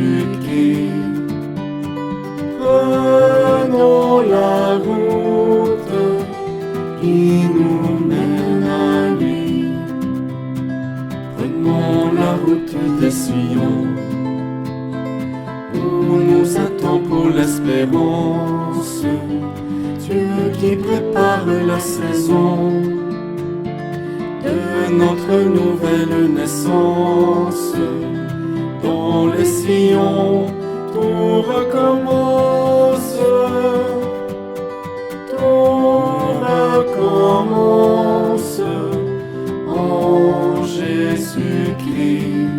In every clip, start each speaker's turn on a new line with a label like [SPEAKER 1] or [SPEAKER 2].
[SPEAKER 1] Jésus-Christ. Prenons la route qui nous mène à lui. Prenons la route des Sion, où nous attend pour l'espérance. Dieu qui prépare la saison de notre nouvelle naissance. Dans les sillons, tout recommence. Tout recommence en Jésus-Christ.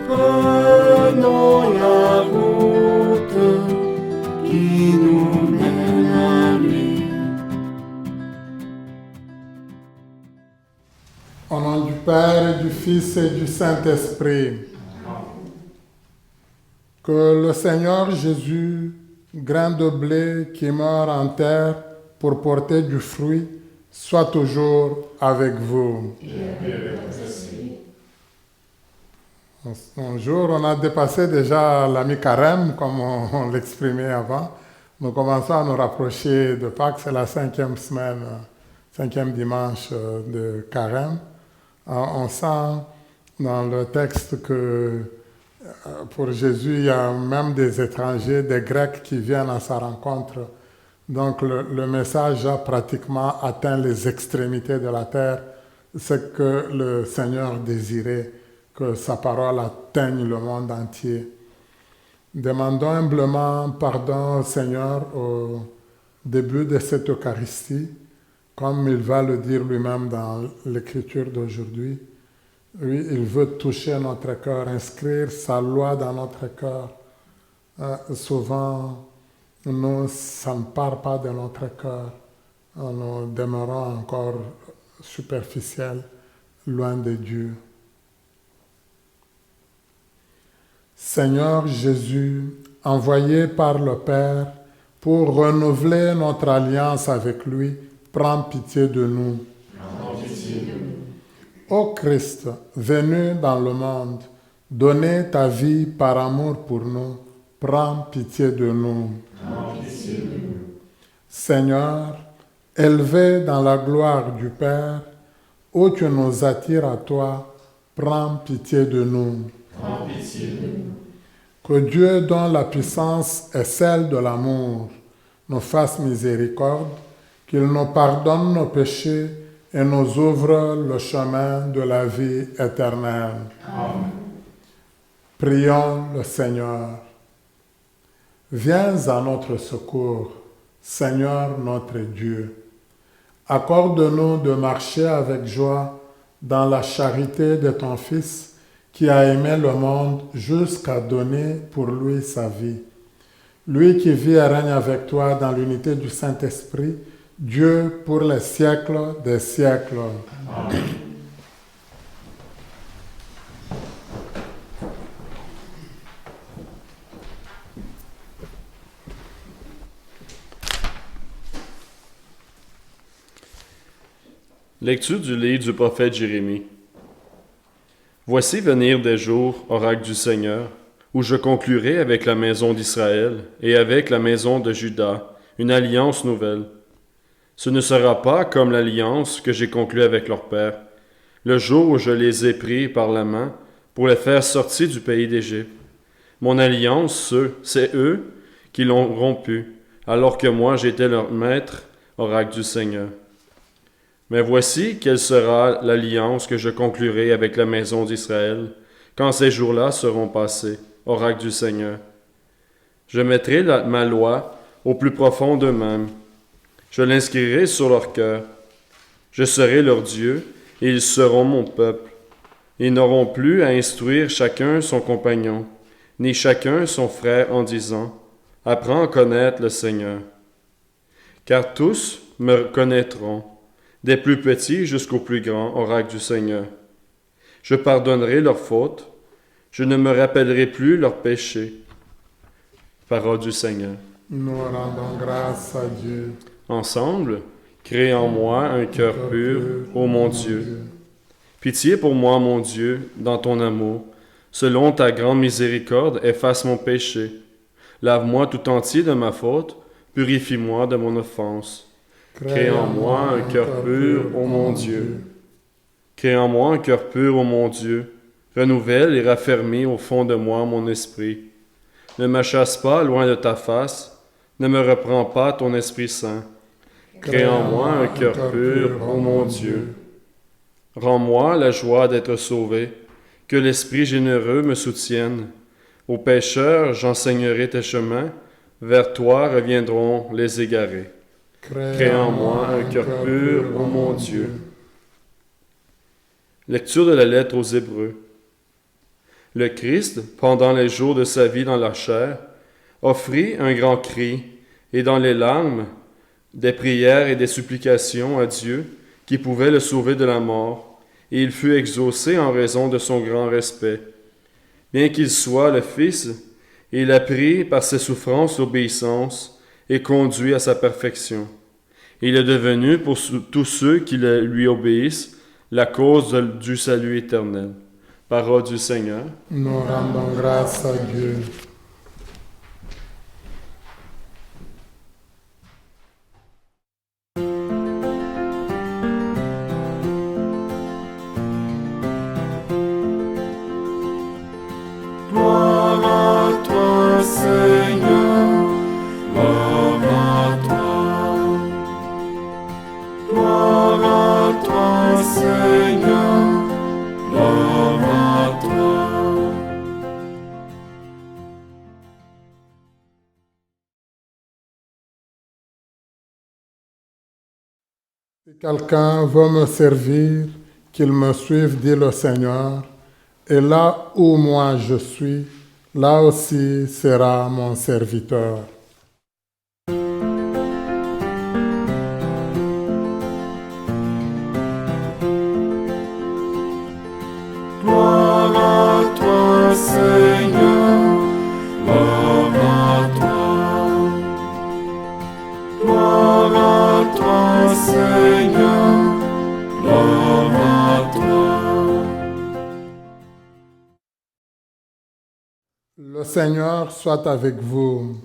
[SPEAKER 1] Prenons la route qui nous mène à lui.
[SPEAKER 2] Au nom du Père, et du Fils et du Saint-Esprit. Que le Seigneur Jésus, grain de blé qui meurt en terre pour porter du fruit, soit toujours avec vous. Un jour, on a dépassé déjà la mi-carême, comme on l'exprimait avant. Nous commençons à nous rapprocher de Pâques, c'est la 5e semaine, 5e dimanche de carême. On sent dans le texte que pour Jésus, il y a même des étrangers, des Grecs qui viennent à sa rencontre. Donc le message a pratiquement atteint les extrémités de la terre, ce que le Seigneur désirait, que sa parole atteigne le monde entier. Demandons humblement pardon au Seigneur au début de cette Eucharistie, comme il va le dire lui-même dans l'Écriture d'aujourd'hui. Oui, il veut toucher notre cœur, inscrire sa loi dans notre cœur. Souvent, nous, ça ne part pas de notre cœur. Nous demeurons encore superficiels, loin de Dieu. Seigneur Jésus, envoyé par le Père pour renouveler notre alliance avec lui, prends pitié de nous. Ô Christ, venu dans le monde, donner ta vie par amour pour nous, prends pitié de nous. Seigneur, élevé dans la gloire du Père, ô tu nous attires à toi, prends pitié de nous. Que Dieu, dont la puissance est celle de l'amour, nous fasse miséricorde, qu'il nous pardonne nos péchés et nous ouvre le chemin de la vie éternelle. Amen. Prions le Seigneur. Viens à notre secours, Seigneur notre Dieu. Accorde-nous de marcher avec joie dans la charité de ton Fils, qui a aimé le monde jusqu'à donner pour lui sa vie. Lui qui vit et règne avec toi dans l'unité du Saint-Esprit, Dieu pour les siècles des siècles. Amen.
[SPEAKER 3] Lecture du livre du prophète Jérémie. Voici venir des jours, oracle du Seigneur, où je conclurai avec la maison d'Israël et avec la maison de Juda une alliance nouvelle. Ce ne sera pas comme l'alliance que j'ai conclue avec leur père, le jour où je les ai pris par la main pour les faire sortir du pays d'Égypte. Mon alliance, c'est eux qui l'ont rompue, alors que moi j'étais leur maître, oracle du Seigneur. Mais voici quelle sera l'alliance que je conclurai avec la maison d'Israël, quand ces jours-là seront passés, oracle du Seigneur. Je mettrai ma loi au plus profond d'eux-mêmes. Je l'inscrirai sur leur cœur. Je serai leur Dieu, et ils seront mon peuple. Ils n'auront plus à instruire chacun son compagnon, ni chacun son frère en disant « Apprends à connaître le Seigneur ». Car tous me connaîtront, des plus petits jusqu'aux plus grands, oracle du Seigneur. Je pardonnerai leurs fautes, je ne me rappellerai plus leurs péchés. Parole du Seigneur.
[SPEAKER 2] Nous rendons grâce à Dieu.
[SPEAKER 3] Ensemble, crée en moi un cœur pur, ô mon Dieu. Pitié pour moi, mon Dieu, dans ton amour. Selon ta grande miséricorde, efface mon péché. Lave-moi tout entier de ma faute, purifie-moi de mon offense. Crée en moi un cœur pur, ô mon Dieu. Crée en moi un cœur pur, ô mon Dieu. Renouvelle et raffermis au fond de moi mon esprit. Ne me chasse pas loin de ta face, ne me reprends pas ton Esprit Saint. Crée en moi un cœur pur, ô mon Dieu. Rends-moi la joie d'être sauvé, que l'Esprit généreux me soutienne. Aux pécheurs, j'enseignerai tes chemins, vers toi reviendront les égarés. Crée en moi un cœur pur, ô mon Dieu. Lecture de la lettre aux Hébreux. Le Christ, pendant les jours de sa vie dans la chair, offrit un grand cri, et dans les larmes, des prières et des supplications à Dieu, qui pouvait le sauver de la mort, et il fut exaucé en raison de son grand respect. Bien qu'il soit le Fils, il a pris par ses souffrances l'obéissance et conduit à sa perfection. Il est devenu pour tous ceux qui lui obéissent la cause du salut éternel. Parole du Seigneur.
[SPEAKER 2] Nous rendons grâce à Dieu.
[SPEAKER 1] Gloire à toi, Seigneur, gloire à toi. Gloire à toi, Seigneur, gloire à toi.
[SPEAKER 2] Si quelqu'un veut me servir, qu'il me suive, dit le Seigneur, et là où moi je suis, là aussi sera mon serviteur.
[SPEAKER 1] Gloire à toi, Seigneur, gloire à toi. Gloire à toi, Seigneur, gloire à toi.
[SPEAKER 2] Le Seigneur soit avec vous.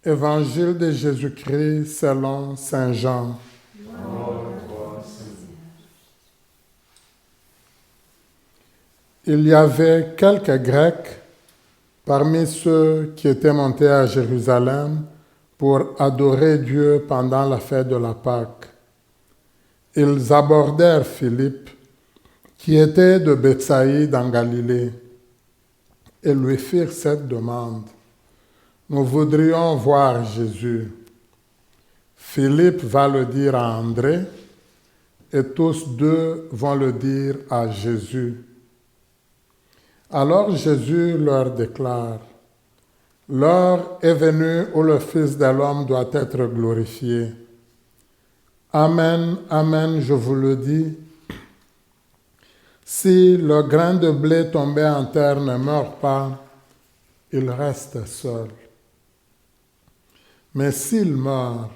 [SPEAKER 2] Évangile de Jésus-Christ selon Saint Jean. Il y avait quelques Grecs parmi ceux qui étaient montés à Jérusalem pour adorer Dieu pendant la fête de la Pâque. Ils abordèrent Philippe, qui était de Bethsaïde en Galilée, et lui firent cette demande. Nous voudrions voir Jésus. Philippe va le dire à André, et tous deux vont le dire à Jésus. Alors Jésus leur déclare, « L'heure est venue où le Fils de l'homme doit être glorifié. Amen, amen, je vous le dis. Si le grain de blé tombé en terre ne meurt pas, il reste seul. Mais s'il meurt,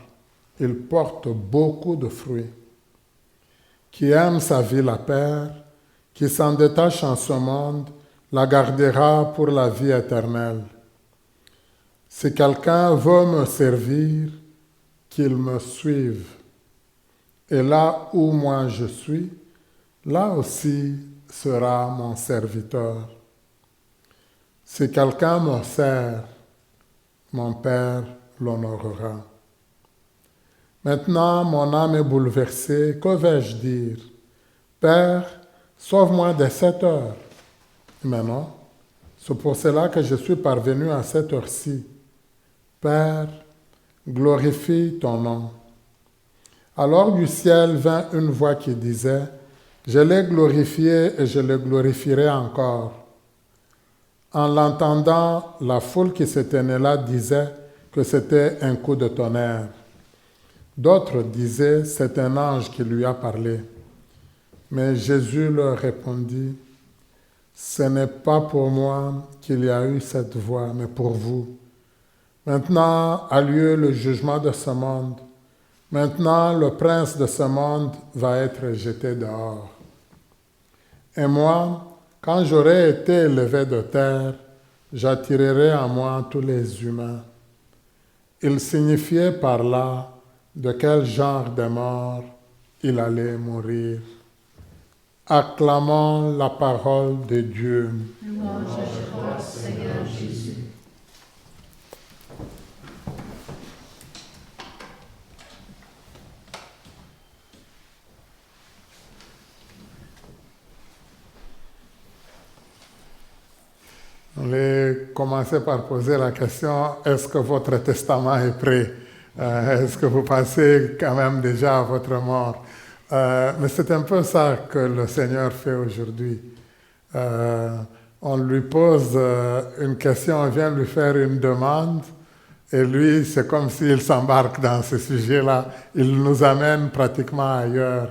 [SPEAKER 2] il porte beaucoup de fruits. Qui aime sa vie la perd, qui s'en détache en ce monde, la gardera pour la vie éternelle. Si quelqu'un veut me servir, qu'il me suive. Et là où moi je suis, là aussi sera mon serviteur. Si quelqu'un me sert, mon Père l'honorera. Maintenant, mon âme est bouleversée. Que vais-je dire? Père, sauve-moi de cette heure. Mais non, c'est pour cela que je suis parvenu à cette heure-ci. Père, glorifie ton nom. Alors du ciel vint une voix qui disait, je l'ai glorifié et je le glorifierai encore. En l'entendant, la foule qui se tenait là disait que c'était un coup de tonnerre. D'autres disaient, c'est un ange qui lui a parlé. Mais Jésus leur répondit, ce n'est pas pour moi qu'il y a eu cette voix, mais pour vous. Maintenant a lieu le jugement de ce monde. Maintenant, le prince de ce monde va être jeté dehors. Et moi, Quand j'aurai été élevé de terre, j'attirerai à moi tous les humains. Il signifiait par là de quel genre de mort il allait mourir. Acclamons la parole de Dieu.
[SPEAKER 1] Louange à toi, Seigneur Jésus.
[SPEAKER 2] On va commencer par poser la question, est-ce que votre testament est prêt? Est-ce que vous pensez quand même déjà à votre mort? Mais c'est un peu ça que le Seigneur fait aujourd'hui. On lui pose une question, on vient lui faire une demande, et lui, c'est comme s'il s'embarque dans ce sujet-là. Il nous amène pratiquement ailleurs,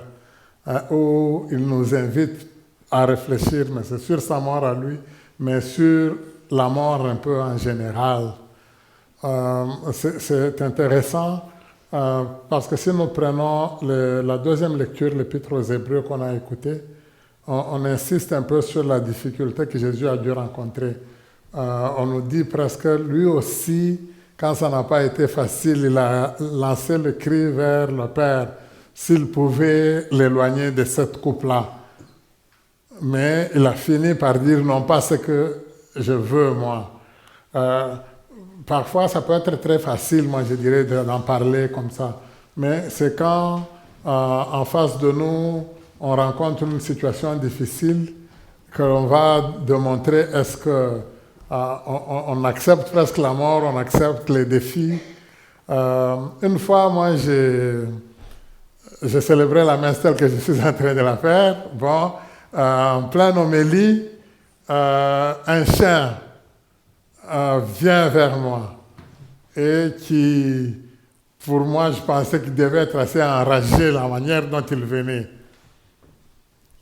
[SPEAKER 2] où il nous invite à réfléchir, mais c'est sur sa mort à lui, mais sur la mort un peu en général. C'est intéressant parce que si nous prenons la deuxième lecture, l'Épître aux Hébreux qu'on a écoutée, on insiste un peu sur la difficulté que Jésus a dû rencontrer. On nous dit presque, lui aussi, quand ça n'a pas été facile, il a lancé le cri vers le Père, s'il pouvait l'éloigner de cette coupe-là. Mais il a fini par dire non pas ce que je veux moi. Parfois ça peut être très facile, moi je dirais, d'en parler comme ça. Mais c'est quand en face de nous on rencontre une situation difficile qu'on va démontrer est-ce que on accepte presque la mort, on accepte les défis. Une fois moi j'ai célébré la messe telle que je suis en train de la faire. Bon. En pleine homélie, un chien vient vers moi et qui, pour moi, je pensais qu'il devait être assez enragé la manière dont il venait.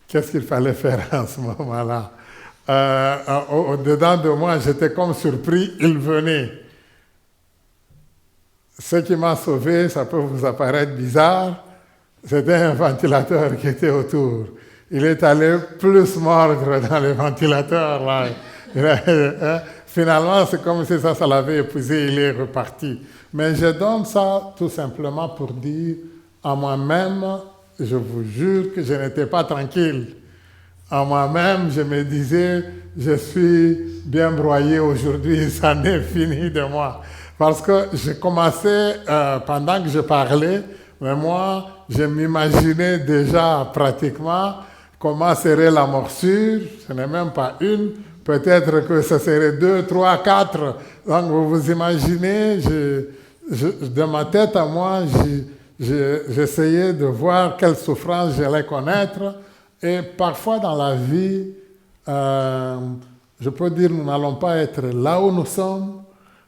[SPEAKER 2] Qu'est-ce qu'il fallait faire en ce moment-là? Au-dedans de moi, j'étais comme surpris, il venait. Ce qui m'a sauvé, ça peut vous apparaître bizarre, c'était un ventilateur qui était autour. Il est allé plus mordre dans le ventilateur. Là. Finalement, c'est comme si ça l'avait épuisé, il est reparti. Mais je donne ça tout simplement pour dire à moi-même, je vous jure que je n'étais pas tranquille. À moi-même, je me disais, je suis bien broyé aujourd'hui, ça n'est fini de moi. Parce que j'ai commencé, pendant que je parlais, mais moi, je m'imaginais déjà pratiquement comment serait la morsure, ce n'est même pas une, peut-être que ce serait 2, 3, 4. Donc vous vous imaginez, de ma tête à moi, j'essayais de voir quelle souffrance j'allais connaître. Et parfois dans la vie, je peux dire, nous n'allons pas être là où nous sommes.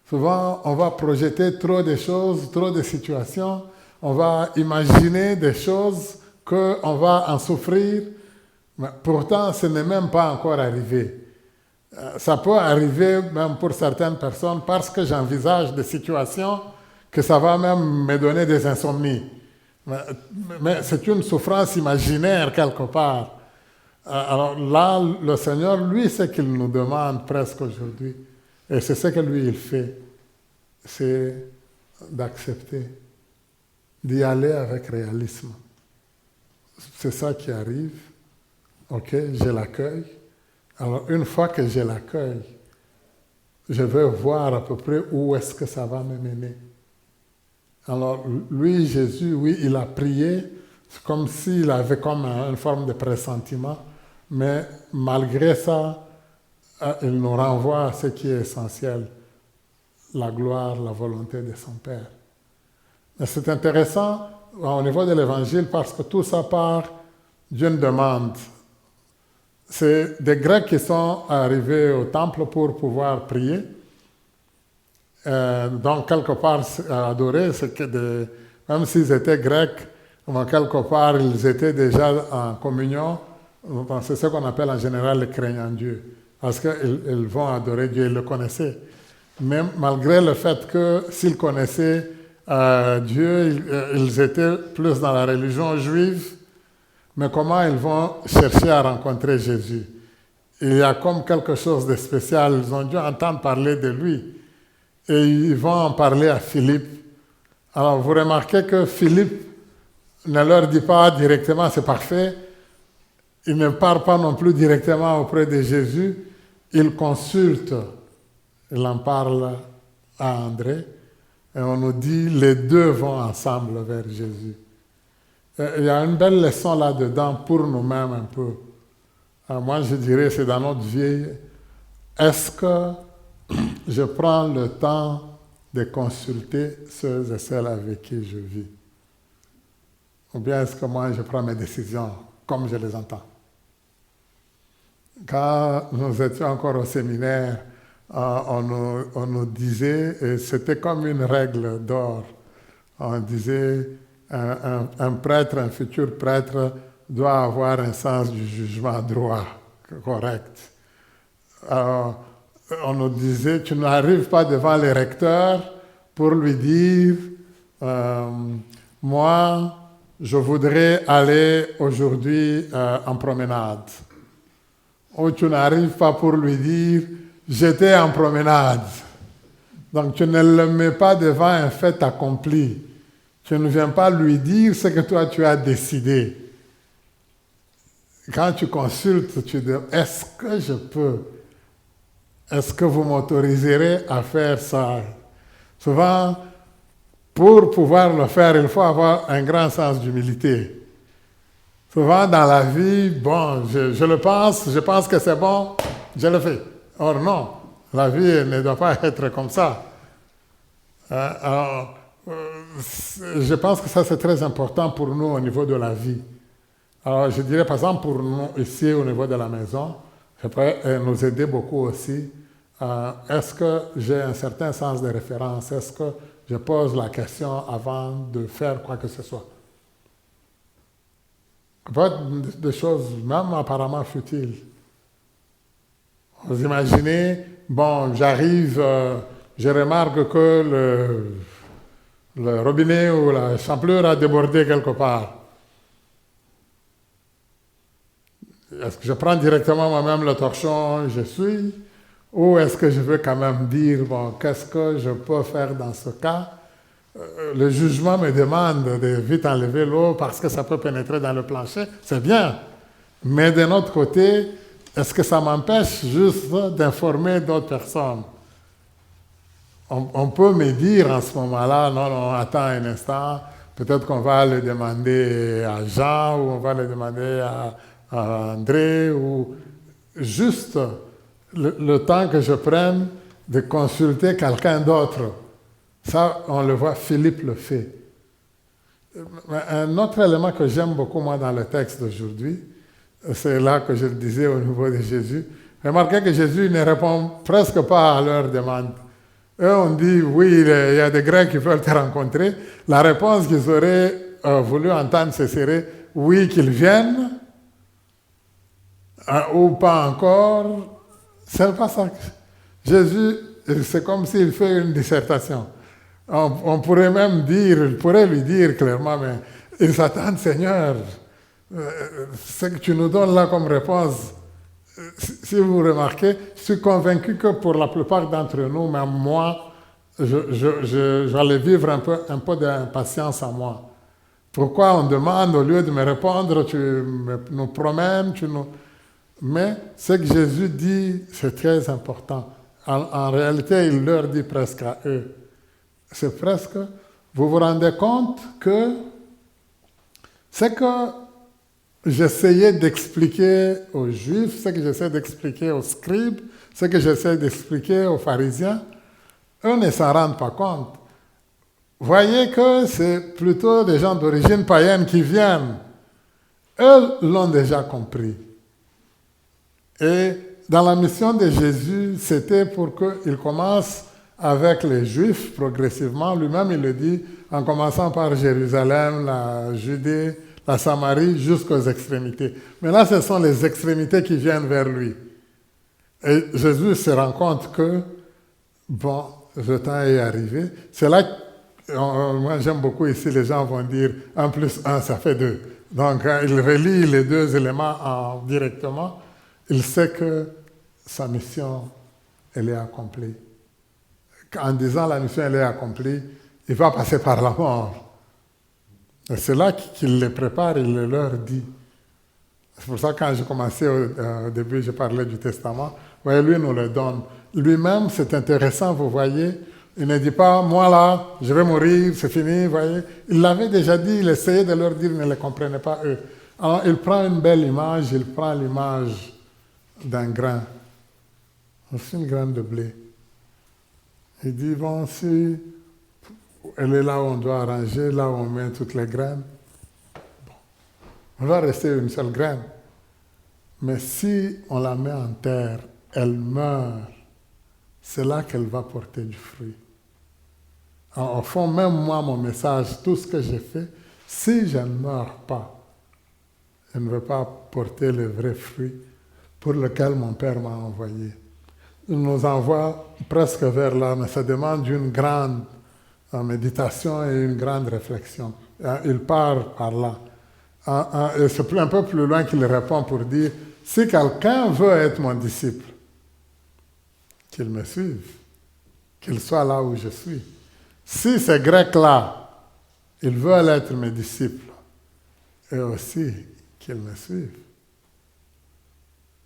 [SPEAKER 2] Souvent, on va projeter trop de choses, trop de situations. On va imaginer des choses qu'on va en souffrir. Mais pourtant, ce n'est même pas encore arrivé. Ça peut arriver même pour certaines personnes parce que j'envisage des situations que ça va même me donner des insomnies. Mais c'est une souffrance imaginaire quelque part. Alors là, le Seigneur, lui, ce qu'il nous demande presque aujourd'hui, et c'est ce que lui, il fait, c'est d'accepter, d'y aller avec réalisme. C'est ça qui arrive. Ok, je l'accueille. Alors, une fois que je l'accueille, je vais voir à peu près où est-ce que ça va me mener. Alors, lui, Jésus, oui, il a prié, c'est comme s'il avait comme une forme de pressentiment, mais malgré ça, il nous renvoie à ce qui est essentiel, la gloire, la volonté de son Père. Mais c'est intéressant au niveau de l'Évangile parce que tout ça part d'une demande. C'est des Grecs qui sont arrivés au temple pour pouvoir prier. Donc, quelque part, adorer, c'est que même s'ils étaient grecs, quelque part, ils étaient déjà en communion. C'est ce qu'on appelle en général les craignants Dieu. Parce qu'ils vont adorer Dieu, ils le connaissaient. Mais malgré le fait que s'ils connaissaient Dieu, ils étaient plus dans la religion juive. Mais comment ils vont chercher à rencontrer Jésus? il y a comme quelque chose de spécial. Ils ont dû entendre parler de lui. Et ils vont en parler à Philippe. Alors vous remarquez que Philippe ne leur dit pas directement c'est parfait. Il ne part pas non plus directement auprès de Jésus. Il consulte. Il en parle à André. Et on nous dit les deux vont ensemble vers Jésus. Et il y a une belle leçon là-dedans pour nous-mêmes un peu. Moi, je dirais, c'est dans notre vie, est-ce que je prends le temps de consulter ceux et celles avec qui je vis? Ou bien est-ce que moi, je prends mes décisions comme je les entends? Quand nous étions encore au séminaire, on nous disait, et c'était comme une règle d'or, on disait, un prêtre, un futur prêtre, doit avoir un sens du jugement droit, correct. Alors, on nous disait, tu n'arrives pas devant le recteur pour lui dire, moi, je voudrais aller aujourd'hui en promenade. Ou tu n'arrives pas pour lui dire, j'étais en promenade. Donc tu ne le mets pas devant un fait accompli. Tu ne viens pas lui dire ce que toi tu as décidé. Quand tu consultes, tu dis, est-ce que je peux? Est-ce que vous m'autoriserez à faire ça? Souvent, pour pouvoir le faire, il faut avoir un grand sens d'humilité. Souvent dans la vie, bon, je le pense, je pense que c'est bon, je le fais. Or non, la vie ne doit pas être comme ça. Alors, je pense que ça c'est très important pour nous au niveau de la vie. Alors je dirais par exemple pour nous ici au niveau de la maison, ça peut nous aider beaucoup aussi. Est-ce que j'ai un certain sens de référence? Est-ce que je pose la question avant de faire quoi que ce soit? Ça peut être des choses même apparemment futiles. Vous imaginez, bon, j'arrive, je remarque que le robinet ou la champlure a débordé quelque part. Est-ce que je prends directement moi-même le torchon, je suis? Ou est-ce que je veux quand même dire, bon, qu'est-ce que je peux faire dans ce cas? Le jugement me demande de vite enlever l'eau parce que ça peut pénétrer dans le plancher, c'est bien. Mais d'un autre côté, est-ce que ça m'empêche juste d'informer d'autres personnes? On peut me dire en ce moment-là, non, attends un instant, peut-être qu'on va le demander à Jean ou on va le demander à André, ou juste le temps que je prenne de consulter quelqu'un d'autre. Ça, on le voit, Philippe le fait. Un autre élément que j'aime beaucoup, moi, dans le texte d'aujourd'hui, c'est là que je le disais au niveau de Jésus. Remarquez que Jésus ne répond presque pas à leurs demandes. Eux, on dit, oui, il y a des Grecs qui veulent te rencontrer. La réponse qu'ils auraient voulu entendre, ce serait, oui, qu'ils viennent, ou pas encore. C'est pas ça. Jésus, c'est comme s'il fait une dissertation. On pourrait même dire, il pourrait lui dire clairement, mais ils s'attendent, Seigneur, ce que tu nous donnes là comme réponse, si vous remarquez, je suis convaincu que pour la plupart d'entre nous, même moi, j'allais vivre un peu d'impatience en moi. Pourquoi on demande, au lieu de me répondre, tu nous promènes, Mais ce que Jésus dit, c'est très important. En réalité, il leur dit presque à eux. C'est presque, vous vous rendez compte que ce que j'essayais d'expliquer aux Juifs, ce que j'essaie d'expliquer aux scribes, ce que j'essaie d'expliquer aux pharisiens, eux ne s'en rendent pas compte. Voyez que c'est plutôt des gens d'origine païenne qui viennent. Eux l'ont déjà compris. Et dans la mission de Jésus, c'était pour qu'il commence avec les Juifs progressivement. Lui-même, il le dit, en commençant par Jérusalem, la Judée, la Samarie, jusqu'aux extrémités. Mais là, ce sont les extrémités qui viennent vers lui. Et Jésus se rend compte que, bon, le temps est arrivé. C'est là que, moi j'aime beaucoup ici, les gens vont dire 1 plus 1, ça fait 2. Donc, il relie les deux éléments directement. il sait que sa mission, elle est accomplie. En disant la mission, elle est accomplie, il va passer par la mort. Et c'est là qu'il les prépare, il le leur dit. C'est pour ça que quand j'ai commencé au début, je parlais du testament. Vous voyez, lui nous le donne. Lui-même, c'est intéressant, vous voyez. Il ne dit pas, moi là, je vais mourir, c'est fini, vous voyez. Il l'avait déjà dit, il essayait de leur dire, ils ne le comprenaient pas eux. Alors, il prend une belle image, il prend l'image d'un grain. C'est une graine de blé. Il dit, bon, si elle est là où on doit arranger, là où on met toutes les graines, bon, on va rester une seule graine. Mais si on la met en terre, elle meurt, c'est là qu'elle va porter du fruit. Alors, au fond, même moi, mon message, tout ce que j'ai fait, si je ne meurs pas, je ne veux pas porter le vrai fruit pour lequel mon Père m'a envoyé. Il nous envoie presque vers là, mais ça demande une grande méditation et une grande réflexion. Il part par là. Et c'est un peu plus loin qu'il répond pour dire, si quelqu'un veut être mon disciple, qu'il me suive, qu'il soit là où je suis. Si ces Grecs-là, ils veulent être mes disciples, eux aussi, qu'ils me suivent.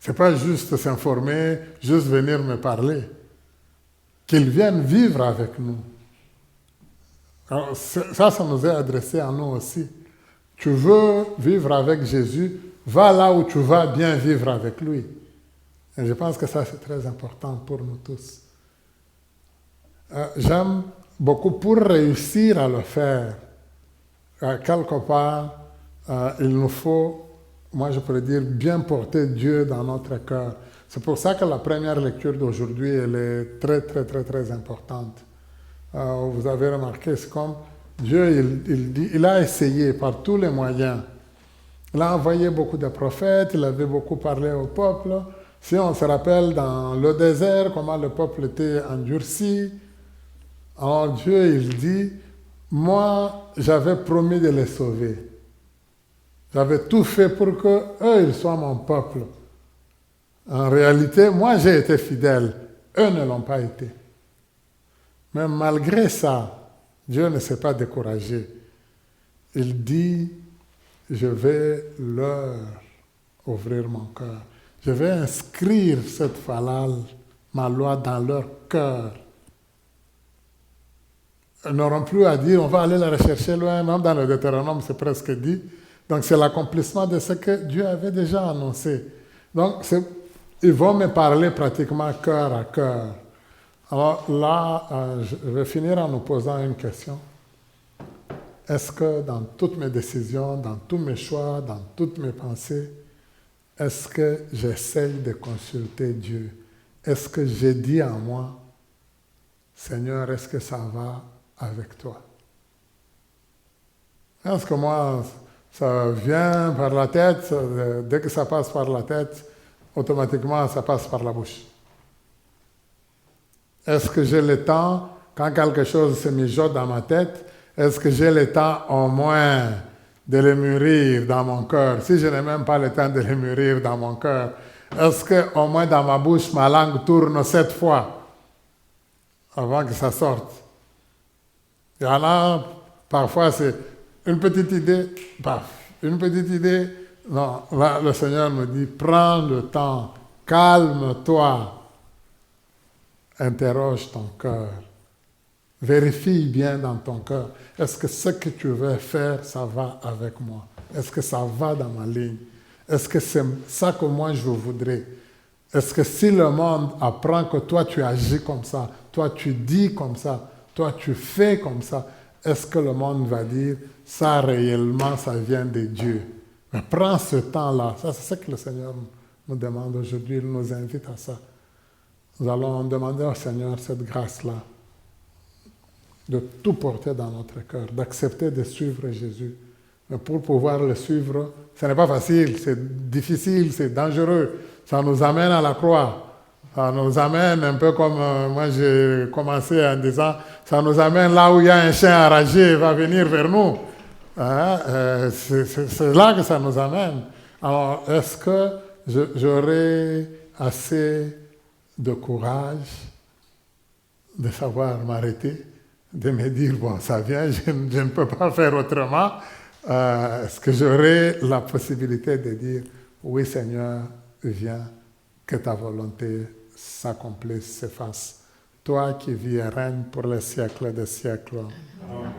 [SPEAKER 2] Ce n'est pas juste s'informer, juste venir me parler. Qu'ils viennent vivre avec nous. Alors, ça nous est adressé à nous aussi. Tu veux vivre avec Jésus, va là où tu vas bien vivre avec lui. Et je pense que ça, c'est très important pour nous tous. J'aime beaucoup, pour réussir à le faire, quelque part, il nous faut, moi je pourrais dire, bien porter Dieu dans notre cœur. C'est pour ça que la première lecture d'aujourd'hui, elle est très, très, très, très importante. Vous avez remarqué, c'est comme Dieu, il a essayé par tous les moyens. Il a envoyé beaucoup de prophètes, il avait beaucoup parlé au peuple. Si on se rappelle dans le désert, comment le peuple était endurci, alors Dieu, il dit, moi, j'avais promis de les sauver. J'avais tout fait pour qu'eux, ils soient mon peuple. En réalité, moi, j'ai été fidèle. Eux ne l'ont pas été. Mais malgré ça, Dieu ne s'est pas découragé. Il dit, je vais leur ouvrir mon cœur. Je vais inscrire cette falale, ma loi, dans leur cœur. Ils n'auront plus à dire, on va aller la rechercher loin, même dans le Deutéronome, c'est presque dit. Donc c'est l'accomplissement de ce que Dieu avait déjà annoncé. Donc ils vont me parler pratiquement cœur à cœur. Alors là, je vais finir en nous posant une question. Est-ce que dans toutes mes décisions, dans tous mes choix, dans toutes mes pensées, est-ce que j'essaye de consulter Dieu? Est-ce que j'ai dit en moi, Seigneur, est-ce que ça va avec toi? Est-ce que moi, ça vient par la tête, dès que ça passe par la tête, automatiquement ça passe par la bouche? Est-ce que j'ai le temps, quand quelque chose se mijote dans ma tête, est-ce que j'ai le temps au moins de le mûrir dans mon cœur? Si je n'ai même pas le temps de le mûrir dans mon cœur, est-ce qu'au moins dans ma bouche, ma langue tourne 7 fois avant que ça sorte? Il y en a, parfois c'est une petite idée, paf, une petite idée. Non, là, le Seigneur me dit, prends le temps, calme-toi, interroge ton cœur, vérifie bien dans ton cœur, est-ce que ce que tu veux faire, ça va avec moi? Est-ce que ça va dans ma ligne? Est-ce que c'est ça que moi je voudrais? Est-ce que si le monde apprend que toi tu agis comme ça, toi tu dis comme ça, toi tu fais comme ça, est-ce que le monde va dire, ça réellement, ça vient de Dieu? Mais prends ce temps-là. Ça, c'est ce que le Seigneur nous demande aujourd'hui. Il nous invite à ça. Nous allons demander au Seigneur cette grâce-là, de tout porter dans notre cœur, d'accepter de suivre Jésus. Mais pour pouvoir le suivre, ce n'est pas facile, c'est difficile, c'est dangereux. Ça nous amène à la croix. Ça nous amène un peu comme moi j'ai commencé en disant, ça nous amène là où il y a un chien enragé, il va venir vers nous. C'est là que ça nous amène. Alors, est-ce que j'aurai assez de courage de savoir m'arrêter, de me dire, bon, ça vient, je ne peux pas faire autrement. Est-ce que j'aurai la possibilité de dire, oui Seigneur, viens, que ta volonté s'accomplisse, se fasse. Toi qui vis et règnes pour les siècles des siècles. Amen.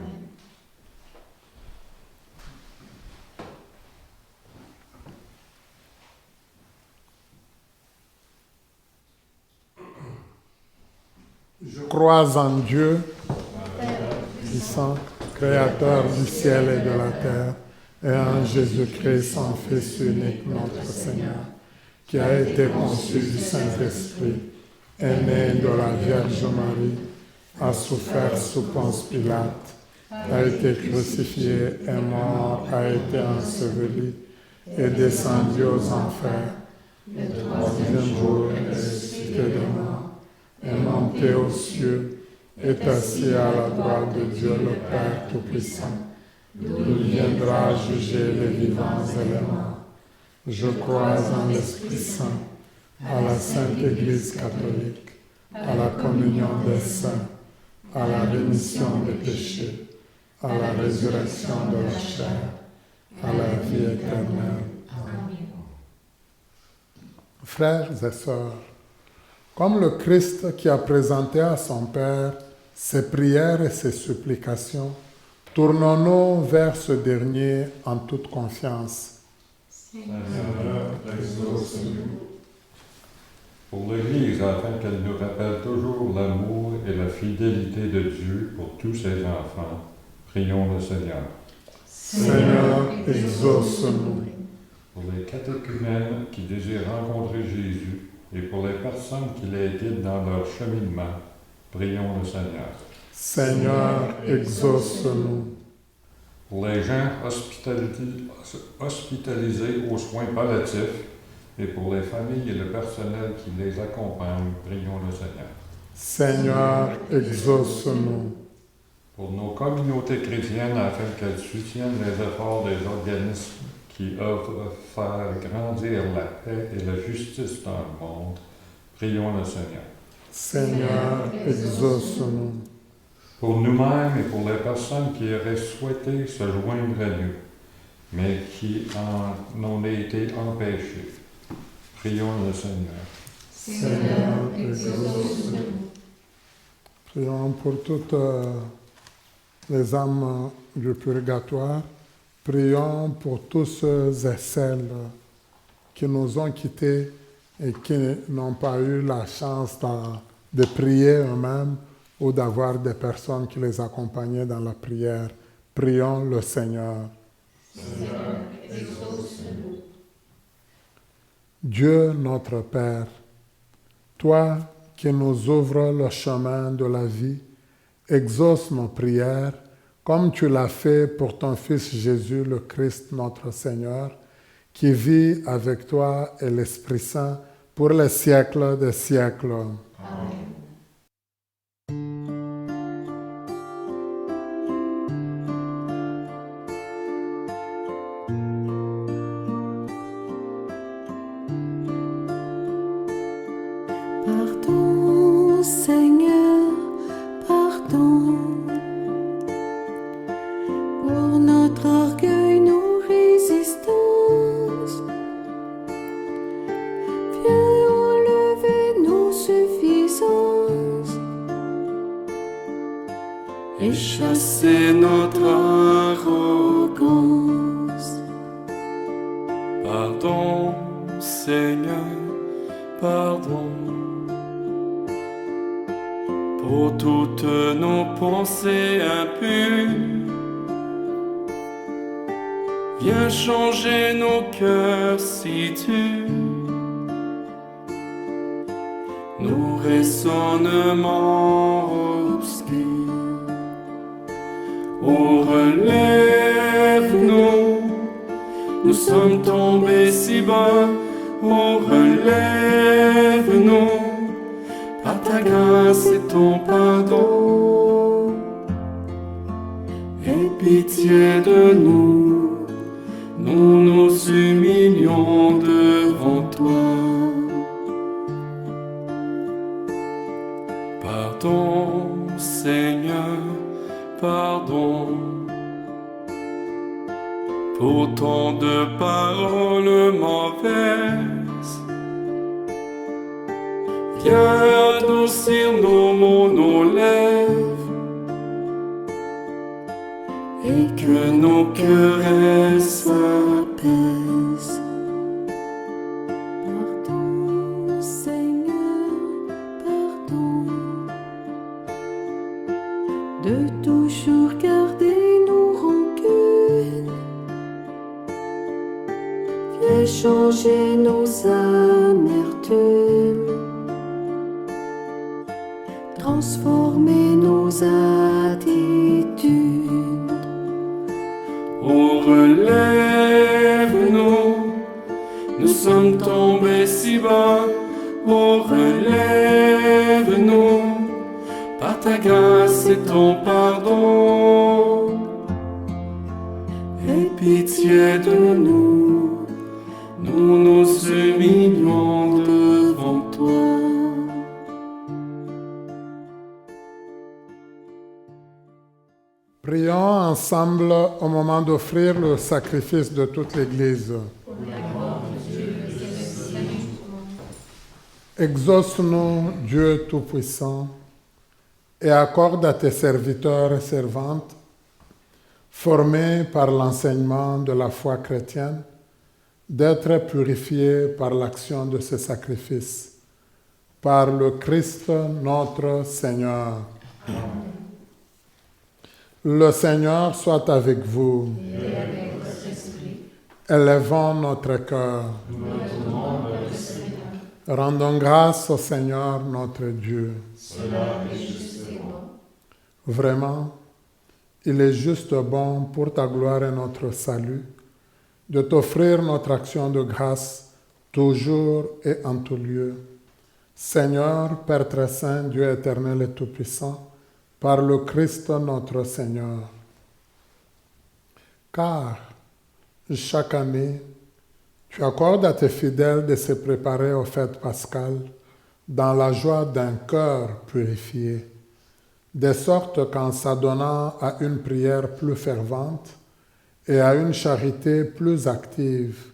[SPEAKER 2] Je crois en Dieu, puissant, créateur du ciel et de la terre, et en Jésus-Christ, son Fils unique, notre Seigneur, qui a été conçu du Saint-Esprit, est né de la Vierge Marie, a souffert sous Ponce Pilate, a été crucifié, est mort, a été enseveli, est descendu aux enfers. Le troisième jour, est ressuscité de mort, est monté aux cieux, est assis à la droite de Dieu le Père Tout-Puissant. Il viendra juger les vivants et les morts. Je crois en l'Esprit Saint, à la Sainte Église catholique, à la communion des saints, à la rémission des péchés, à la résurrection de la chair, à la vie éternelle. Amen. Frères et sœurs, comme le Christ qui a présenté à son Père ses prières et ses supplications, tournons-nous vers ce dernier en toute confiance.
[SPEAKER 4] Seigneur, exauce-nous. Pour l'Église, afin qu'elle nous rappelle toujours l'amour et la fidélité de Dieu pour tous ses enfants, prions le Seigneur.
[SPEAKER 2] Seigneur, exauce-nous.
[SPEAKER 4] Pour les catéchumènes qui désirent rencontrer Jésus et pour les personnes qui les guident dans leur cheminement, prions le Seigneur.
[SPEAKER 2] Seigneur, exauce-nous.
[SPEAKER 4] Pour les gens hospitalisés aux soins palliatifs et pour les familles et le personnel qui les accompagnent, prions le Seigneur.
[SPEAKER 2] Seigneur, exauce-nous.
[SPEAKER 4] Pour nos communautés chrétiennes, afin qu'elles soutiennent les efforts des organismes qui œuvrent faire grandir la paix et la justice dans le monde, prions le Seigneur.
[SPEAKER 2] Seigneur, exauce-nous.
[SPEAKER 4] Pour nous-mêmes et pour les personnes qui auraient souhaité se joindre à nous, mais qui en ont été empêchées, prions le Seigneur.
[SPEAKER 2] Seigneur, exauce-nous. Prions pour toutes les âmes du purgatoire. Prions pour tous ceux et celles qui nous ont quittés et qui n'ont pas eu la chance de prier eux-mêmes ou d'avoir des personnes qui les accompagnaient dans la prière. Prions le Seigneur.
[SPEAKER 1] Seigneur, exauce-nous.
[SPEAKER 2] Dieu notre Père, toi qui nous ouvres le chemin de la vie, exauce nos prières comme tu l'as fait pour ton Fils Jésus le Christ notre Seigneur, qui vit avec toi et l'Esprit Saint pour les siècles des siècles.
[SPEAKER 1] Amen.
[SPEAKER 5] Pardon, Seigneur, pardon, pour notre orgueil, nos résistances. Viens enlever nos suffisances
[SPEAKER 3] Et chasser notre
[SPEAKER 5] arrogance.
[SPEAKER 3] pardon, Seigneur, pardon. Pour toutes nos pensées impures, viens changer nos cœurs si durs, nos raisonnements obscurs. Oh, relève-nous, nous sommes tombés si bas. Oh, relève-nous, par ta grâce et ton pardon. Aie pitié de nous, nous nous humilions devant toi.
[SPEAKER 6] Pardon, Seigneur, pardon, pour tant de paroles mauvaises. Viens adoucir nos mots, nos lèvres, et que nos cœurs s'apaisent.
[SPEAKER 5] Pardon, Seigneur, pardon, de toujours garder nos rancunes. Viens changer nos amertumes, transformer nos attitudes.
[SPEAKER 6] Oh, relève-nous, nous sommes tombés si bas. Oh, relève-nous, par ta grâce et ton pardon. Aie pitié de nous, nous nous humilions devant toi.
[SPEAKER 2] Prions ensemble au moment d'offrir le sacrifice de toute l'Église. Exauce-nous, Dieu Tout-Puissant, et accorde à tes serviteurs et servantes, formés par l'enseignement de la foi chrétienne, d'être purifiés par l'action de ce sacrifice, par le Christ notre Seigneur. Amen. Le Seigneur soit avec vous.
[SPEAKER 1] Et avec votre esprit.
[SPEAKER 2] Élevons notre cœur.
[SPEAKER 1] Nous retournons vers le Seigneur.
[SPEAKER 2] Rendons grâce au Seigneur notre Dieu.
[SPEAKER 1] Cela est juste et bon.
[SPEAKER 2] Vraiment, il est juste bon pour ta gloire et notre salut de t'offrir notre action de grâce toujours et en tout lieu. Seigneur, Père très saint, Dieu éternel et tout-puissant, par le Christ notre Seigneur. Car chaque année, tu accordes à tes fidèles de se préparer aux fêtes pascales dans la joie d'un cœur purifié, de sorte qu'en s'adonnant à une prière plus fervente et à une charité plus active,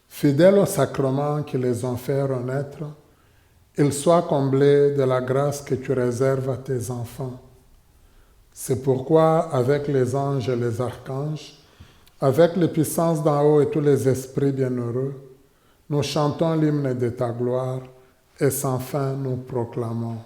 [SPEAKER 2] fidèles aux sacrements qui les ont fait renaître, ils soient comblés de la grâce que tu réserves à tes enfants. C'est pourquoi, avec les anges et les archanges, avec les puissances d'en haut et tous les esprits bienheureux, nous chantons l'hymne de ta gloire et sans fin nous proclamons.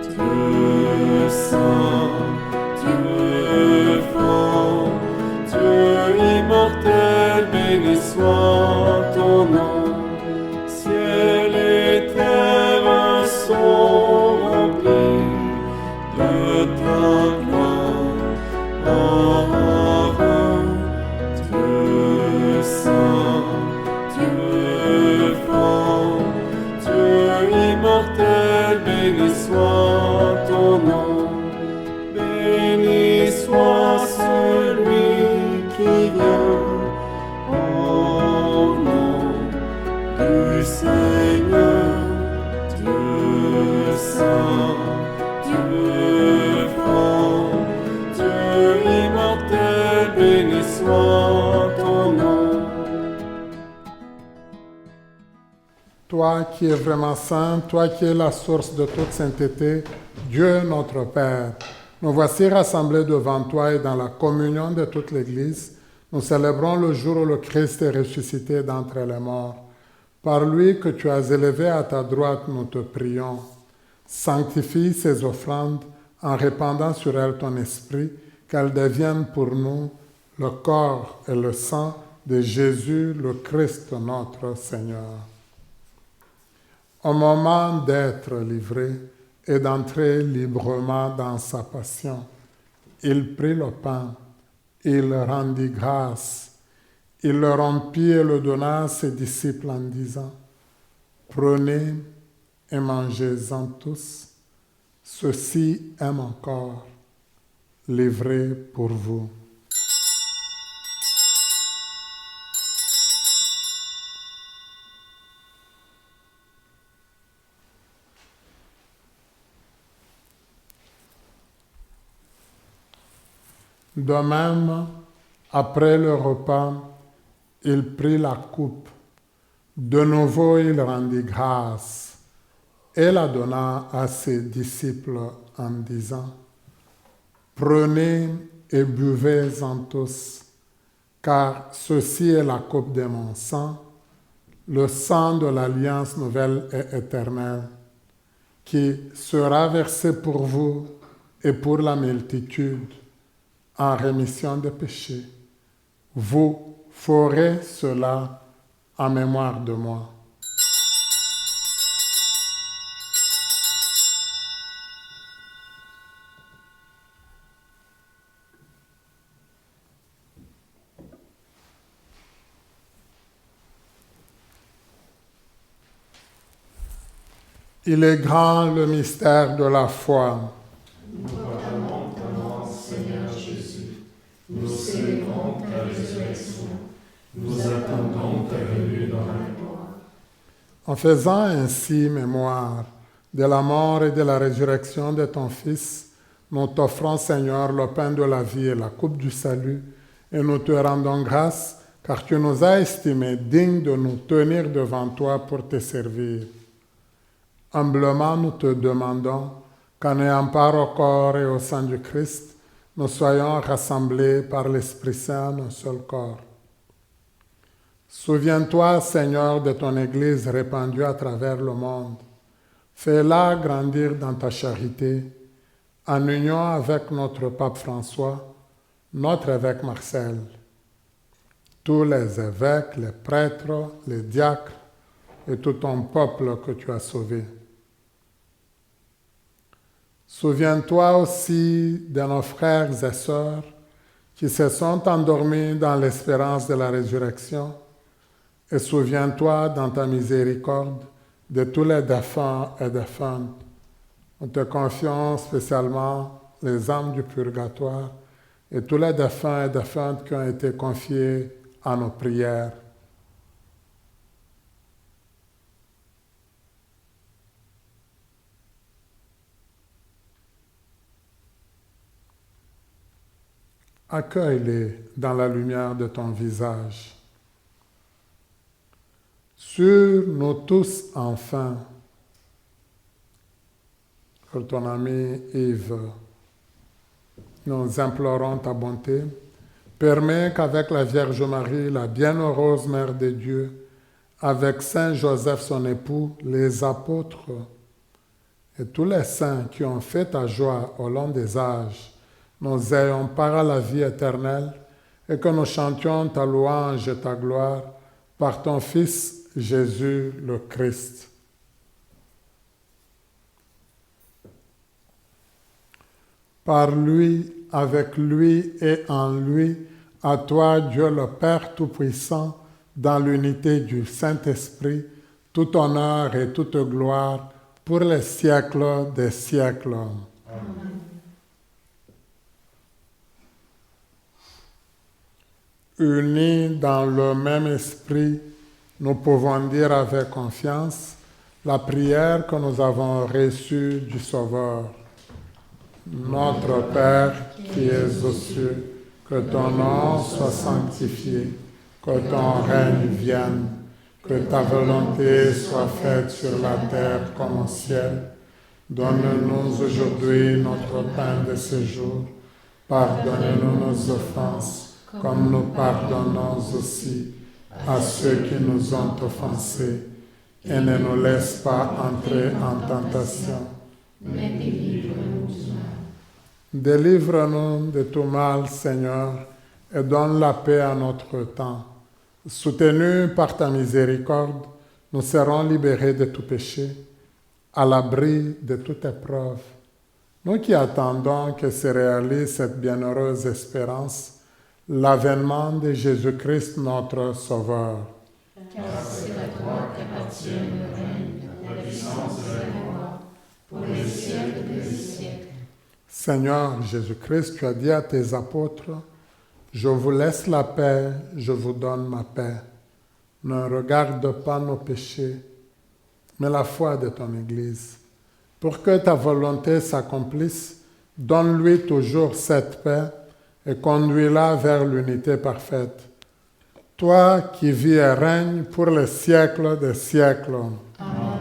[SPEAKER 6] Dieu saint, Dieu fort, Dieu immortel, béni soit ton nom. Ciel et terre sont remplis de ta gloire. Dieu saint, Dieu fort, Dieu immortel, béni soit ton nom. Béni soit celui qui vient au nom du Seigneur. Dieu saint, Dieu fort, Dieu immortel, béni soit ton nom.
[SPEAKER 2] Toi qui es vraiment saint, toi qui es la source de toute sainteté, Dieu notre Père, nous voici rassemblés devant toi et dans la communion de toute l'Église, nous célébrons le jour où le Christ est ressuscité d'entre les morts. Par lui que tu as élevé à ta droite, nous te prions. Sanctifie ces offrandes en répandant sur elles ton esprit, qu'elles deviennent pour nous le corps et le sang de Jésus, le Christ notre Seigneur. Au moment d'être livré et d'entrer librement dans sa passion, il prit le pain, il rendit grâce, il le rompit et le donna à ses disciples en disant : « Prenez et mangez-en tous, ceci est mon corps. livré pour vous. De même, après le repas, il prit la coupe. De nouveau, il rendit grâce et la donna à ses disciples en disant, « Prenez et buvez-en tous, car ceci est la coupe de mon sang, le sang de l'alliance nouvelle et éternelle, qui sera versé pour vous et pour la multitude en rémission des péchés. Vous ferez cela en mémoire de moi. » Il est grand le mystère de la foi.
[SPEAKER 1] Nous proclamons ta mort, Seigneur Jésus. Nous célébrons ta résurrection. Nous attendons ta venue dans la gloire.
[SPEAKER 2] En faisant ainsi mémoire de la mort et de la résurrection de ton Fils, nous t'offrons, Seigneur, le pain de la vie et la coupe du salut, et nous te rendons grâce, car tu nous as estimés dignes de nous tenir devant toi pour te servir. Humblement, nous te demandons qu'en ayant part au corps et au sang du Christ, nous soyons rassemblés par l'Esprit Saint en un seul corps. Souviens-toi, Seigneur, de ton Église répandue à travers le monde. Fais-la grandir dans ta charité, en union avec notre pape François, notre évêque Marcel, tous les évêques, les prêtres, les diacres et tout ton peuple que tu as sauvé. Souviens-toi aussi de nos frères et sœurs qui se sont endormis dans l'espérance de la résurrection, et souviens-toi dans ta miséricorde de tous les défunts et défuntes. Nous te confions spécialement les âmes du purgatoire et tous les défunts et défuntes qui ont été confiés à nos prières. Accueille-les dans la lumière de ton visage. Sur nous tous, enfin, pour ton ami Yves, nous implorons ta bonté. Permets qu'avec la Vierge Marie, la bienheureuse Mère de Dieu, avec Saint Joseph son époux, les apôtres et tous les saints qui ont fait ta joie au long des âges, nous ayons part à la vie éternelle et que nous chantions ta louange et ta gloire par ton Fils Jésus le Christ. Par lui, avec lui et en lui, à toi, Dieu le Père Tout-Puissant, dans l'unité du Saint-Esprit, tout honneur et toute gloire pour les siècles des siècles.
[SPEAKER 1] Amen.
[SPEAKER 2] Unis dans le même esprit, nous pouvons dire avec confiance la prière que nous avons reçue du Sauveur. Notre Père qui es aux cieux, que ton nom soit sanctifié, que ton règne vienne, que ta volonté soit faite sur la terre comme au ciel. Donne-nous aujourd'hui notre pain de ce jour. Pardonne-nous nos offenses, comme nous pardonnons aussi à ceux qui nous ont offensés. Et ne nous laisse pas entrer en tentation,
[SPEAKER 1] Mais délivre-nous du mal.
[SPEAKER 2] Délivre-nous de tout mal, Seigneur, et donne la paix à notre temps. Soutenus par ta miséricorde, nous serons libérés de tout péché, à l'abri de toute épreuve. Nous qui attendons que se réalise cette bienheureuse espérance, l'avènement de Jésus-Christ notre Sauveur.
[SPEAKER 1] Car c'est à toi qu'appartient le règne, la puissance et la gloire, pour les siècles des siècles.
[SPEAKER 2] Seigneur Jésus-Christ, tu as dit à tes apôtres, je vous laisse la paix, je vous donne ma paix. Ne regarde pas nos péchés, mais la foi de ton Église. Pour que ta volonté s'accomplisse, donne-lui toujours cette paix et conduis-la vers l'unité parfaite. Toi qui vis et règnes pour les siècles des siècles.
[SPEAKER 1] Amen.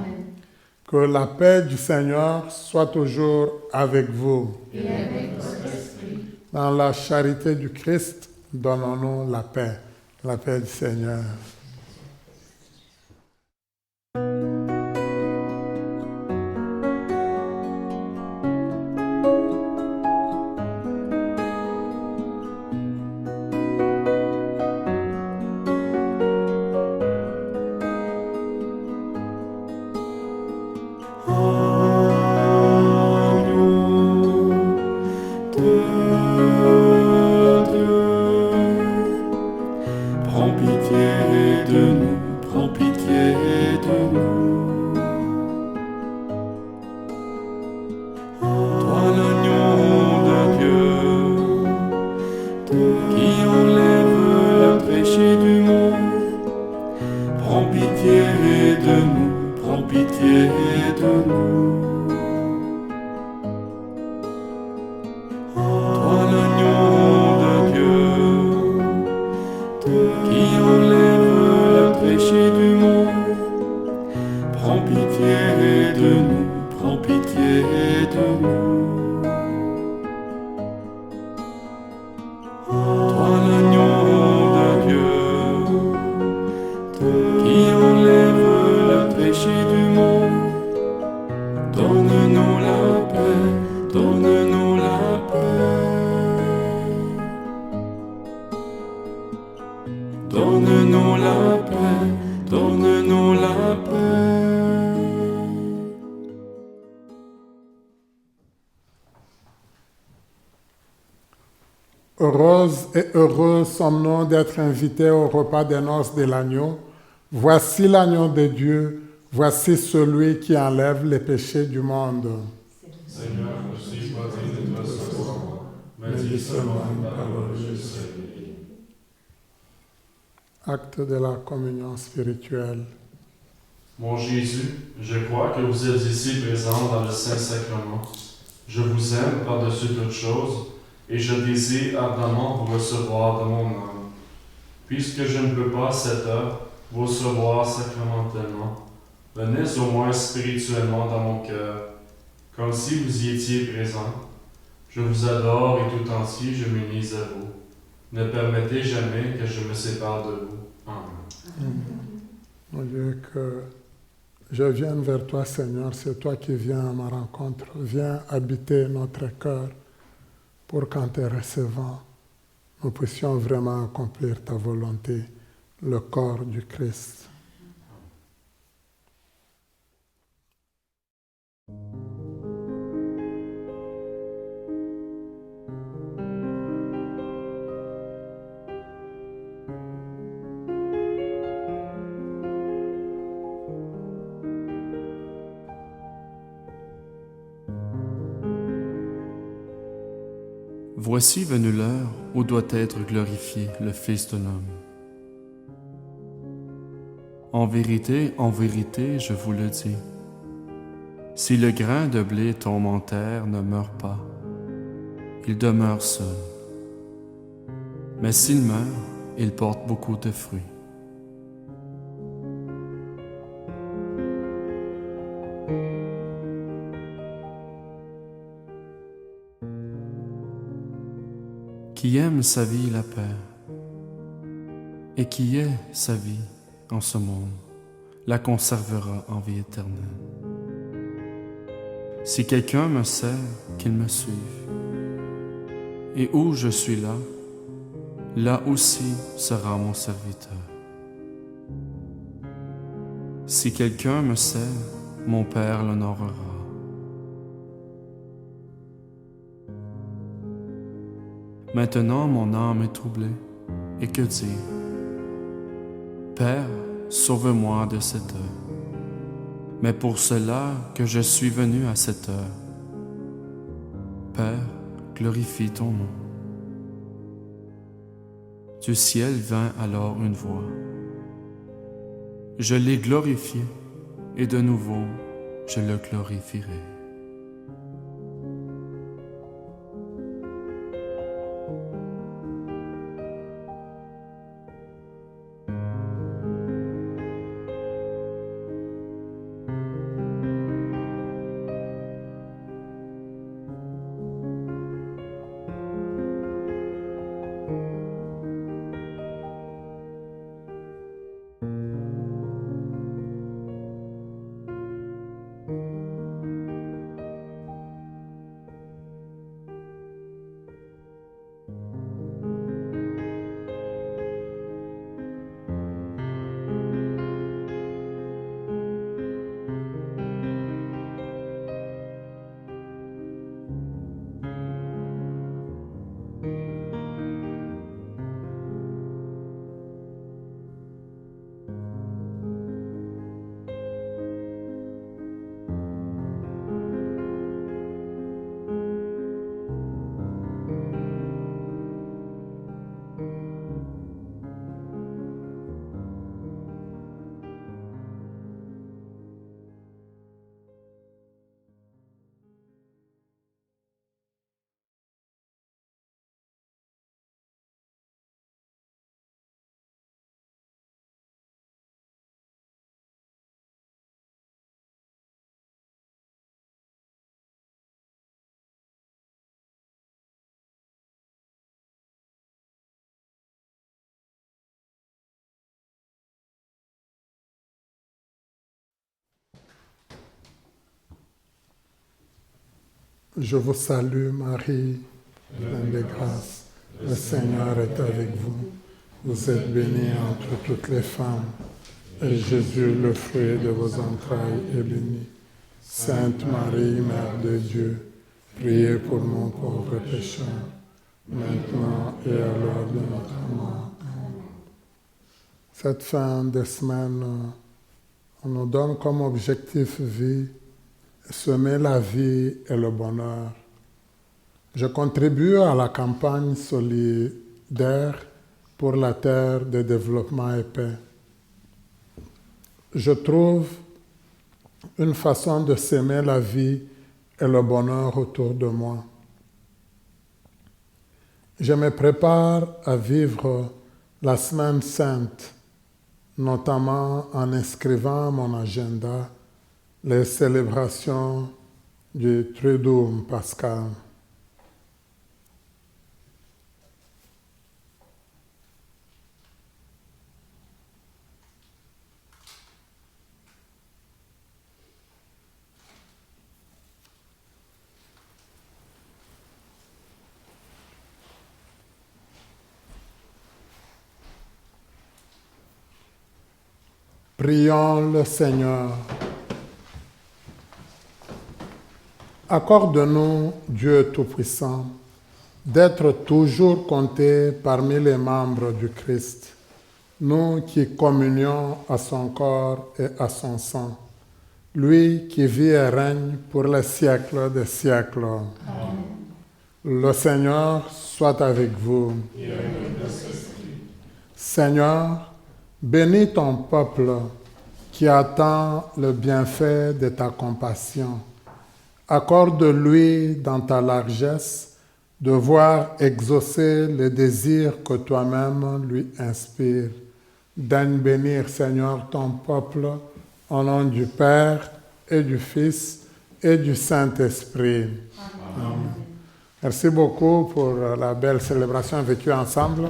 [SPEAKER 2] Que la paix du Seigneur soit toujours avec vous.
[SPEAKER 1] Et avec votre esprit.
[SPEAKER 2] Dans la charité du Christ, donnons-nous la paix du Seigneur.
[SPEAKER 6] Prends pitié de nous, prends pitié de nous. Toi l'agneau de Dieu, qui enlève le péché du monde, prends pitié de nous, prends pitié de nous. Toi l'agneau de Dieu, qui enlève le péché du monde, prends pitié de nous, prends pitié de nous. Toi l'agneau de Dieu, qui enlève le péché du monde, donne-nous la paix, donne-nous la paix. Donne-nous la paix, donne-nous la paix.
[SPEAKER 2] Heureuse et heureux sommes-nous d'être invités au repas des noces de l'agneau. Voici l'agneau de Dieu, voici celui qui enlève les péchés du monde.
[SPEAKER 1] Seigneur, je suis pas digne de te recevoir, mais dis seulement une parole, je serai guéri.
[SPEAKER 2] Acte de la communion spirituelle.
[SPEAKER 3] Mon Jésus, je crois que vous êtes ici présent dans le Saint-Sacrement. Je vous aime par-dessus toutes choses et je désire ardemment vous recevoir dans mon âme. Puisque je ne peux pas à cette heure vous recevoir sacramentellement, venez au moins spirituellement dans mon cœur, comme si vous y étiez présent. Je vous adore et tout entier je m'unis à vous. Ne permettez jamais que je me sépare de vous. Amen.
[SPEAKER 2] Mon Dieu, que je vienne vers toi, Seigneur, c'est toi qui viens à ma rencontre. Viens habiter notre cœur pour qu'en te recevant, nous puissions vraiment accomplir ta volonté, le corps du Christ.
[SPEAKER 6] Voici venue l'heure où doit être glorifié le Fils de l'homme. En vérité, je vous le dis, si le grain de blé tombe en terre ne meurt pas, il demeure seul. Mais s'il meurt, il porte beaucoup de fruits. Qui aime sa vie la perd, et qui est sa vie en ce monde, la conservera en vie éternelle. Si quelqu'un me sert, qu'il me suive. Et où je suis là, là aussi sera mon serviteur. Si quelqu'un me sert, mon Père l'honorera. Maintenant mon âme est troublée, et que dire? Père, sauve-moi de cette heure. Mais pour cela que je suis venu à cette heure. Père, glorifie ton nom. Du ciel vint alors une voix. Je l'ai glorifié, et de nouveau je le glorifierai.
[SPEAKER 2] Je vous salue Marie, pleine de grâce. Le Seigneur est avec vous. Vous êtes bénie entre toutes les femmes. Et Jésus, le fruit de vos entrailles, est béni. Sainte Marie, Mère de Dieu, priez pour nous pauvres pécheurs, maintenant et à l'heure de notre mort. Cette fin de semaine, on nous donne comme objectif vie, semer la vie et le bonheur. Je contribue à la campagne solidaire pour la terre de développement et paix. Je trouve une façon de s'aimer la vie et le bonheur autour de moi. Je me prépare à vivre la semaine sainte, notamment en inscrivant à mon agenda les célébrations du Triduum pascal. Prions le Seigneur. Accorde-nous, Dieu Tout-Puissant, d'être toujours comptés parmi les membres du Christ, nous qui communions à son corps et à son sang, lui qui vit et règne pour les siècles des siècles. Amen. Le Seigneur soit avec vous. Et avec votre esprit. Seigneur, bénis ton peuple qui attend le bienfait de ta compassion. Accorde-lui dans ta largesse de voir exaucer les désirs que toi-même lui inspires. Daigne bénir, Seigneur, ton peuple, au nom du Père et du Fils et du Saint-Esprit. Amen. Merci beaucoup pour la belle célébration vécue ensemble.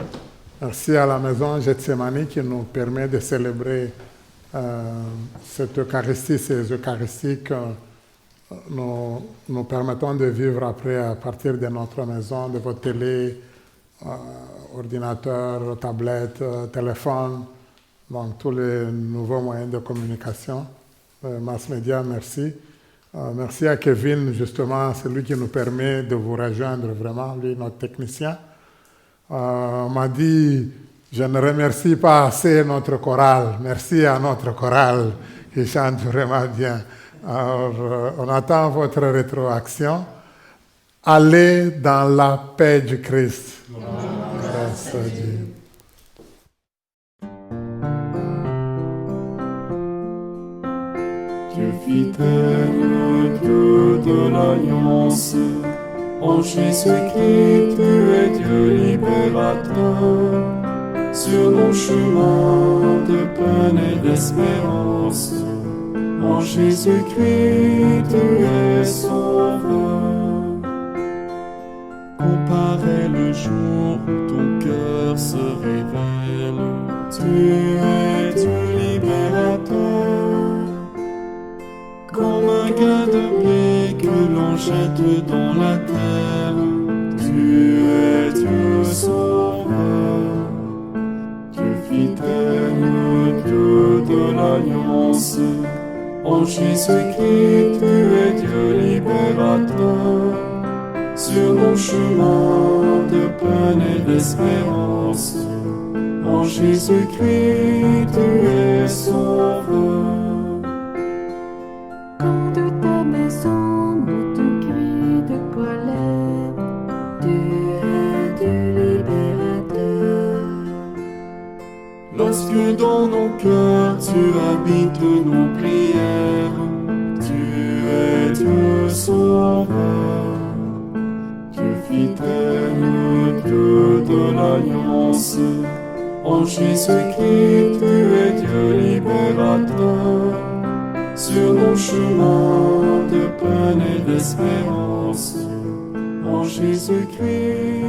[SPEAKER 2] Merci à la maison Gethsemane qui nous permet de célébrer cette Eucharistie, ces Eucharisties que nous permettons de vivre après à partir de notre maison, de vos télé, ordinateurs, tablettes, téléphones, donc tous les nouveaux moyens de communication. Mass Media, merci. Merci à Kevin, justement, c'est lui qui nous permet de vous rejoindre vraiment, lui, notre technicien. On m'a dit, je ne remercie pas assez notre chorale. Merci à notre chorale qui chante vraiment bien. Alors, on attend votre rétroaction. Allez dans la paix du Christ. Grâce à Dieu.
[SPEAKER 6] Dieu fidèle, Dieu de l'alliance, en Jésus-Christ, tu es Dieu libérateur. Sur nos chemins de peine et d'espérance, en Jésus-Christ, tu es sauveur. Comparé le jour où ton cœur se révèle, tu es Dieu libérateur. Comme un gain de blé que l'on jette dans la terre, tu es Dieu sauveur. Dieu fidèle, Dieu de l'alliance, en Jésus-Christ, tu es Dieu libérateur. Sur nos chemins de peine et d'espérance, en Jésus-Christ, tu es sauveur.
[SPEAKER 5] Quand de ta maison monte un cri de colère, tu es Dieu libérateur.
[SPEAKER 6] Lorsque dans nos cœurs tu habites nos prières, tu es Dieu sauveur. Dieu fidèle, Dieu de l'alliance, en Jésus-Christ, tu es Dieu libérateur. Sur nos chemins de peine et d'espérance, en Jésus-Christ,